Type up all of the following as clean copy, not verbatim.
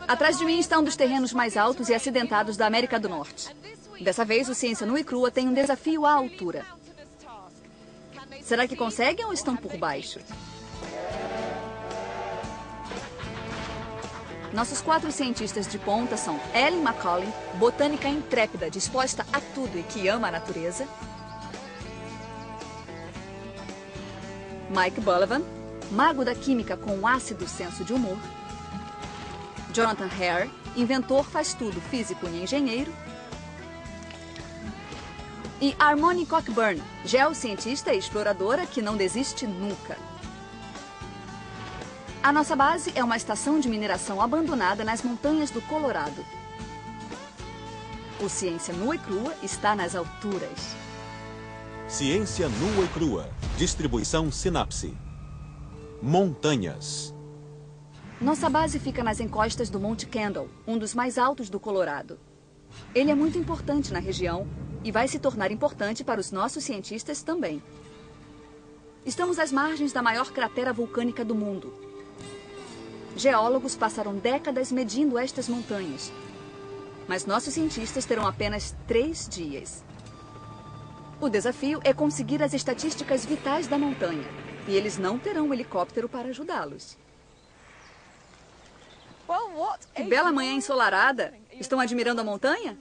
Atrás de mim está um dos terrenos mais altos e acidentados da América do Norte. Dessa vez, o Ciência Nua e Crua tem um desafio à altura. Será que conseguem ou estão por baixo? Nossos 4 cientistas de ponta são Ellen McCollin, botânica intrépida, disposta a tudo e que ama a natureza. Mike Bullivant, mago da química com um ácido senso de humor. Jonathan Hare, inventor faz-tudo, físico e engenheiro. E Harmony Cockburn, geocientista e exploradora que não desiste nunca. A nossa base é uma estação de mineração abandonada nas montanhas do Colorado. O Ciência Nua e Crua está nas alturas. Ciência Nua e Crua. Distribuição Sinapse. Montanhas. Nossa base fica nas encostas do Monte Kendall, um dos mais altos do Colorado. Ele é muito importante na região e vai se tornar importante para os nossos cientistas também. Estamos às margens da maior cratera vulcânica do mundo. Geólogos passaram décadas medindo estas montanhas. Mas nossos cientistas terão apenas 3 dias. O desafio é conseguir as estatísticas vitais da montanha. E eles não terão um helicóptero para ajudá-los. Que bela manhã ensolarada! Estão admirando a montanha?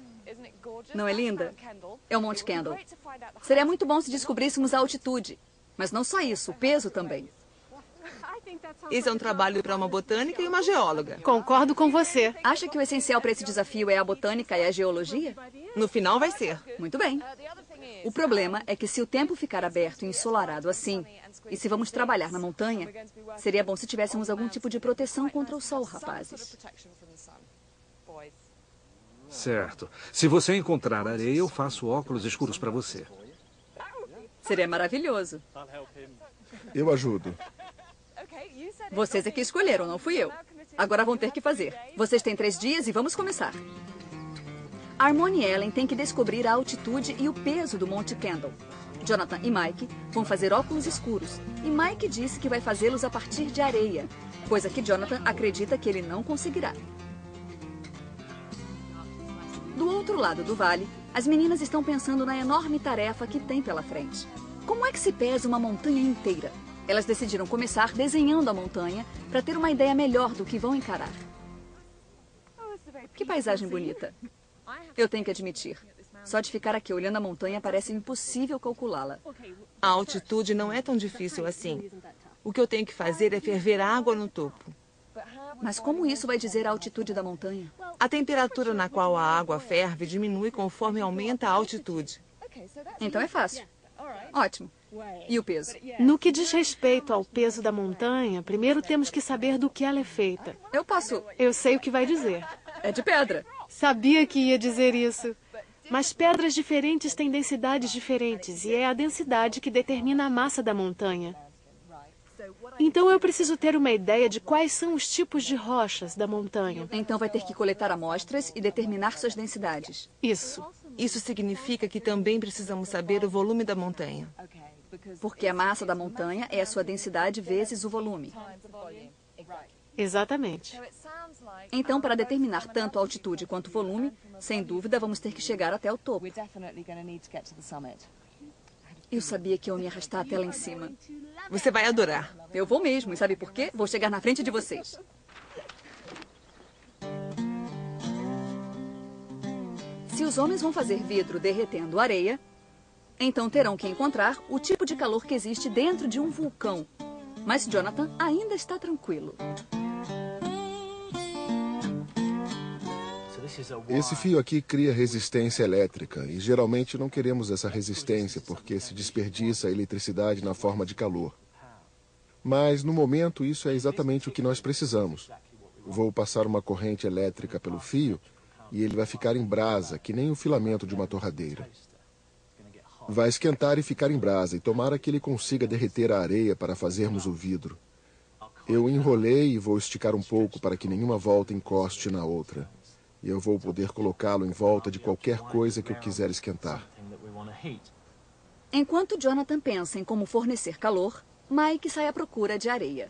Não é linda? É o Monte Kendall. Seria muito bom se descobríssemos a altitude. Mas não só isso, o peso também. Esse é um trabalho para uma botânica e uma geóloga. Concordo com você. Acha que o essencial para esse desafio é a botânica e a geologia? No final vai ser. Muito bem. O problema é que se o tempo ficar aberto e ensolarado assim, e se vamos trabalhar na montanha, seria bom se tivéssemos algum tipo de proteção contra o sol, rapazes. Certo. Se você encontrar areia, eu faço óculos escuros para você. Seria maravilhoso. Eu ajudo. Vocês é que escolheram, não fui eu. Agora vão ter que fazer. Vocês têm 3 dias e vamos começar. Harmony e Ellen têm que descobrir a altitude e o peso do Monte Kendall. Jonathan e Mike vão fazer óculos escuros. E Mike disse que vai fazê-los a partir de areia, coisa que Jonathan acredita que ele não conseguirá. Do outro lado do vale, as meninas estão pensando na enorme tarefa que tem pela frente. Como é que se pesa uma montanha inteira? Elas decidiram começar desenhando a montanha para ter uma ideia melhor do que vão encarar. Que paisagem bonita. Eu tenho que admitir, só de ficar aqui olhando a montanha parece impossível calculá-la. A altitude não é tão difícil assim. O que eu tenho que fazer é ferver água no topo. Mas como isso vai dizer a altitude da montanha? A temperatura na qual a água ferve diminui conforme aumenta a altitude. Então é fácil. Ótimo. E o peso? No que diz respeito ao peso da montanha, primeiro temos que saber do que ela é feita. Eu posso... Eu sei o que vai dizer. É de pedra. Sabia que ia dizer isso. Mas pedras diferentes têm densidades diferentes, e é a densidade que determina a massa da montanha. Então eu preciso ter uma ideia de quais são os tipos de rochas da montanha. Então vai ter que coletar amostras e determinar suas densidades. Isso. Isso significa que também precisamos saber o volume da montanha. Porque a massa da montanha é a sua densidade vezes o volume. Exatamente. Então, para determinar tanto a altitude quanto o volume, sem dúvida vamos ter que chegar até o topo. Eu sabia que eu ia me arrastar até lá em cima. Você vai adorar. Eu vou mesmo, e sabe por quê? Vou chegar na frente de vocês. Se os homens vão fazer vidro derretendo areia, então terão que encontrar o tipo de calor que existe dentro de um vulcão. Mas Jonathan ainda está tranquilo. Esse fio aqui cria resistência elétrica e geralmente não queremos essa resistência porque se desperdiça a eletricidade na forma de calor. Mas no momento isso é exatamente o que nós precisamos. Vou passar uma corrente elétrica pelo fio e ele vai ficar em brasa, que nem o filamento de uma torradeira. Vai esquentar e ficar em brasa, e tomara que ele consiga derreter a areia para fazermos o vidro. Eu enrolei e vou esticar um pouco para que nenhuma volta encoste na outra. E eu vou poder colocá-lo em volta de qualquer coisa que eu quiser esquentar. Enquanto Jonathan pensa em como fornecer calor, Mike sai à procura de areia.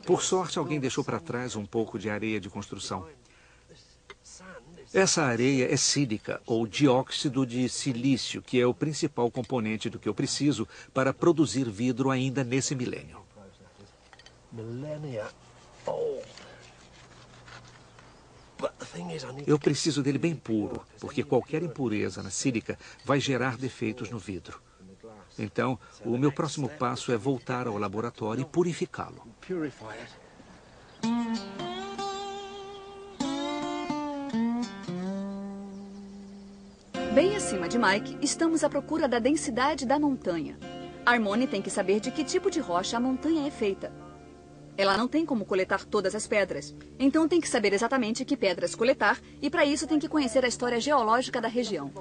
Por sorte, alguém deixou para trás um pouco de areia de construção. Essa areia é sílica, ou dióxido de silício, que é o principal componente do que eu preciso para produzir vidro ainda nesse milênio. Eu preciso dele bem puro, porque qualquer impureza na sílica vai gerar defeitos no vidro. Então, o meu próximo passo é voltar ao laboratório e purificá-lo. Bem acima de Mike, estamos à procura da densidade da montanha. Harmony tem que saber de que tipo de rocha a montanha é feita. Ela não tem como coletar todas as pedras, então tem que saber exatamente que pedras coletar e para isso tem que conhecer a história geológica da região.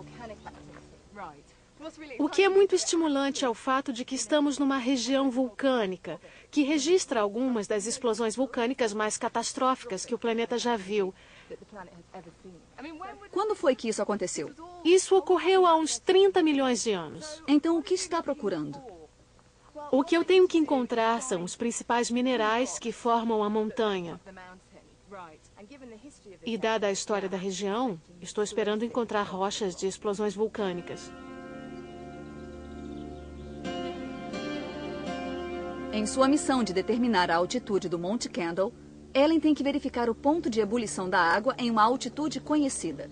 O que é muito estimulante é o fato de que estamos numa região vulcânica, que registra algumas das explosões vulcânicas mais catastróficas que o planeta já viu. Quando foi que isso aconteceu? Isso ocorreu há uns 30 milhões de anos. Então o que está procurando? O que eu tenho que encontrar são os principais minerais que formam a montanha. E dada a história da região, estou esperando encontrar rochas de explosões vulcânicas. Em sua missão de determinar a altitude do Monte Kendall, Ellen tem que verificar o ponto de ebulição da água em uma altitude conhecida.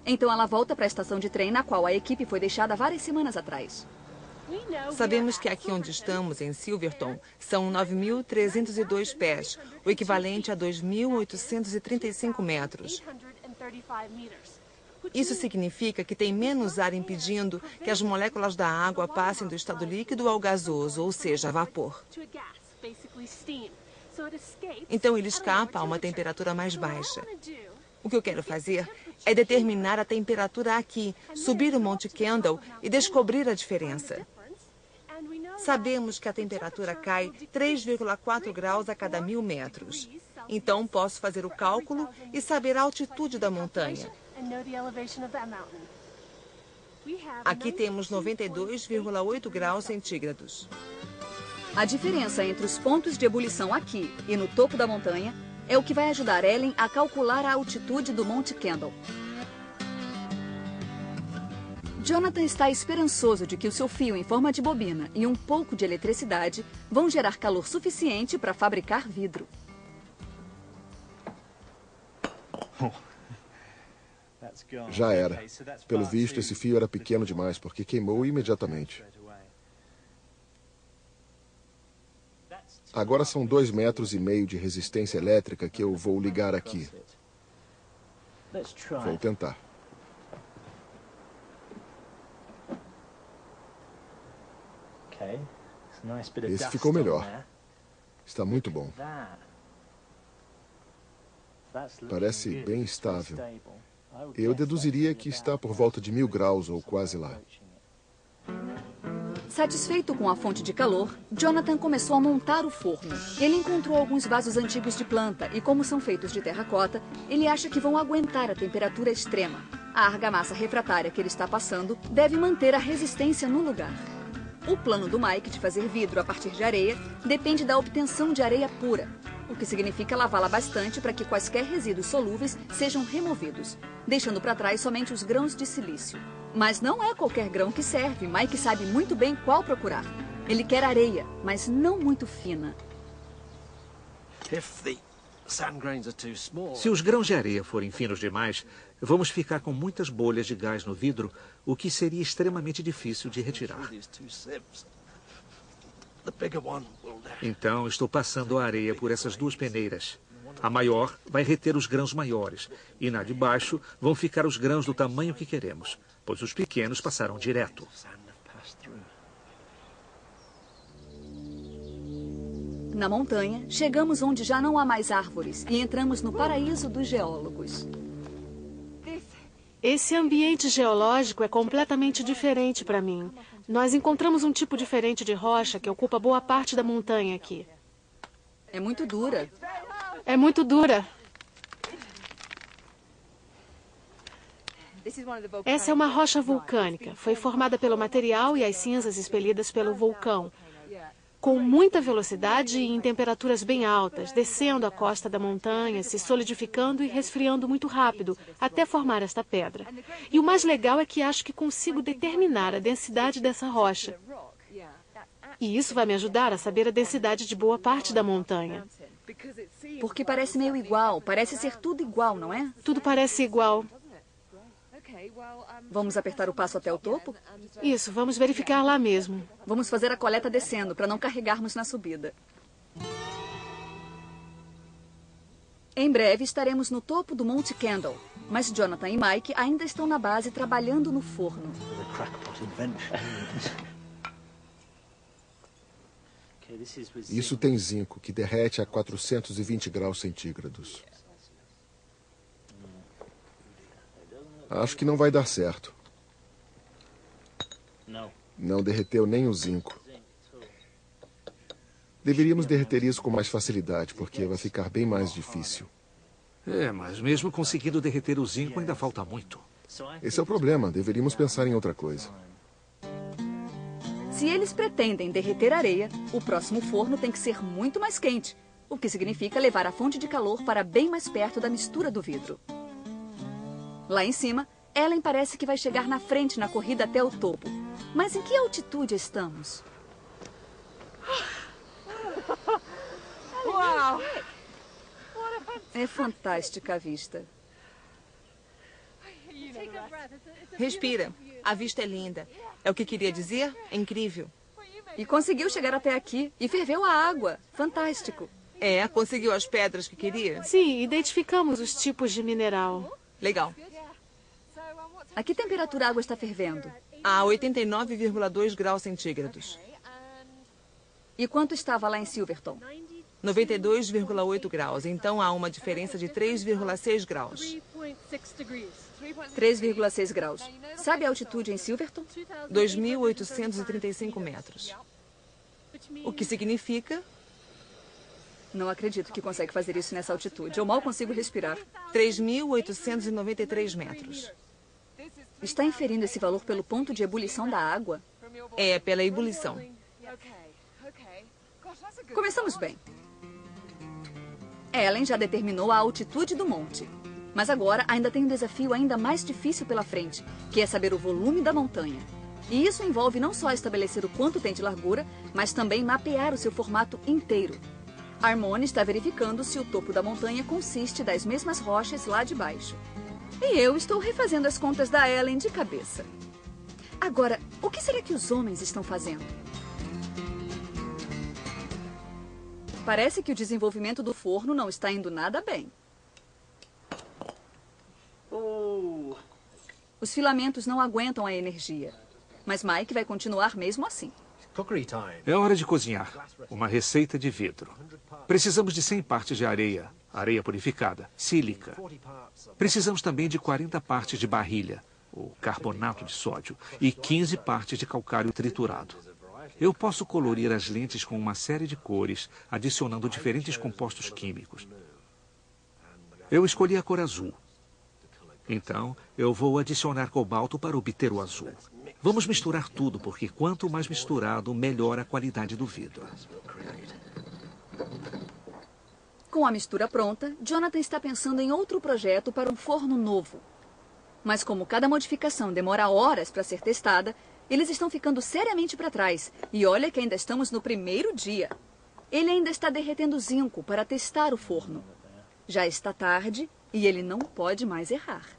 Então ela volta para a estação de trem na qual a equipe foi deixada várias semanas atrás. Sabemos que aqui onde estamos, em Silverton, são 9.302 pés, o equivalente a 2.835 metros. Isso significa que tem menos ar impedindo que as moléculas da água passem do estado líquido ao gasoso, ou seja, a vapor. Então ele escapa a uma temperatura mais baixa. O que eu quero fazer é determinar a temperatura aqui, subir o Monte Kendall e descobrir a diferença. Sabemos que a temperatura cai 3,4 graus a cada 1.000 metros. Então posso fazer o cálculo e saber a altitude da montanha. Aqui temos 92,8 graus centígrados. A diferença entre os pontos de ebulição aqui e no topo da montanha é o que vai ajudar Ellen a calcular a altitude do Monte Kendall. Jonathan está esperançoso de que o seu fio em forma de bobina e um pouco de eletricidade vão gerar calor suficiente para fabricar vidro. Já era. Pelo visto, esse fio era pequeno demais, porque queimou imediatamente. Agora são 2,5 metros de resistência elétrica que eu vou ligar aqui. Vou tentar. Esse ficou melhor. Está muito bom. Parece bem estável. Eu deduziria que está por volta de 1.000 graus ou quase lá. Satisfeito com a fonte de calor, Jonathan começou a montar o forno. Ele encontrou alguns vasos antigos de planta e, como são feitos de terracota, ele acha que vão aguentar a temperatura extrema. A argamassa refratária que ele está passando deve manter a resistência no lugar. O plano do Mike de fazer vidro a partir de areia depende da obtenção de areia pura, o que significa lavá-la bastante para que quaisquer resíduos solúveis sejam removidos, deixando para trás somente os grãos de silício. Mas não é qualquer grão que serve. Mike sabe muito bem qual procurar. Ele quer areia, mas não muito fina. Se os grãos de areia forem finos demais, vamos ficar com muitas bolhas de gás no vidro, o que seria extremamente difícil de retirar. Então, estou passando a areia por essas 2 peneiras. A maior vai reter os grãos maiores, e na de baixo vão ficar os grãos do tamanho que queremos, pois os pequenos passaram direto. Na montanha, chegamos onde já não há mais árvores e entramos no paraíso dos geólogos. Esse ambiente geológico é completamente diferente para mim. Nós encontramos um tipo diferente de rocha que ocupa boa parte da montanha aqui. É muito dura. É muito dura. Essa é uma rocha vulcânica. Foi formada pelo material e as cinzas expelidas pelo vulcão. com muita velocidade e em temperaturas bem altas, descendo a costa da montanha, se solidificando e resfriando muito rápido, até formar esta pedra. E o mais legal é que acho que consigo determinar a densidade dessa rocha. E isso vai me ajudar a saber a densidade de boa parte da montanha. Porque parece meio igual, parece ser tudo igual, não é? Tudo parece igual. Vamos apertar o passo até o topo? Isso, vamos verificar lá mesmo. Vamos fazer a coleta descendo, para não carregarmos na subida. Em breve estaremos no topo do Monte Kendall, mas Jonathan e Mike ainda estão na base trabalhando no forno. Isso tem zinco, que derrete a 420 graus centígrados. Acho que não vai dar certo. Não derreteu nem o zinco. Deveríamos derreter isso com mais facilidade, porque vai ficar bem mais difícil. Mas mesmo conseguindo derreter o zinco, ainda falta muito. Esse é o problema. Deveríamos pensar em outra coisa. Se eles pretendem derreter areia, o próximo forno tem que ser muito mais quente, o que significa levar a fonte de calor para bem mais perto da mistura do vidro. Lá em cima, Ellen parece que vai chegar na frente na corrida até o topo. Mas em que altitude estamos? Uau! É fantástica a vista. Respira. A vista é linda. É o que queria dizer? É incrível. E conseguiu chegar até aqui. E ferveu a água. Fantástico. Conseguiu as pedras que queria? Sim, identificamos os tipos de mineral. Legal. A que temperatura a água está fervendo? A 89,2 graus centígrados. E quanto estava lá em Silverton? 92,8 graus. Então há uma diferença de 3,6 graus. 3,6 graus. Sabe a altitude em Silverton? 2.835 metros. O que significa? Não acredito que consegue fazer isso nessa altitude. Eu mal consigo respirar. 3.893 metros. Está inferindo esse valor pelo ponto de ebulição da água? É, pela ebulição. Começamos bem. Ellen já determinou a altitude do monte. Mas agora ainda tem um desafio ainda mais difícil pela frente, que é saber o volume da montanha. E isso envolve não só estabelecer o quanto tem de largura, mas também mapear o seu formato inteiro. Harmony está verificando se o topo da montanha consiste das mesmas rochas lá de baixo. E eu estou refazendo as contas da Ellen de cabeça. Agora, o que será que os homens estão fazendo? Parece que o desenvolvimento do forno não está indo nada bem. Os filamentos não aguentam a energia. Mas Mike vai continuar mesmo assim. É hora de cozinhar. Uma receita de vidro. Precisamos de 100 partes de areia, areia purificada, sílica. Precisamos também de 40 partes de barrilha, ou carbonato de sódio, e 15 partes de calcário triturado. Eu posso colorir as lentes com uma série de cores, adicionando diferentes compostos químicos. Eu escolhi a cor azul. Então, eu vou adicionar cobalto para obter o azul. Vamos misturar tudo, porque quanto mais misturado, melhor a qualidade do vidro. Com a mistura pronta, Jonathan está pensando em outro projeto para um forno novo. Mas como cada modificação demora horas para ser testada, eles estão ficando seriamente para trás. E olha que ainda estamos no primeiro dia. Ele ainda está derretendo zinco para testar o forno. Já está tarde e ele não pode mais errar.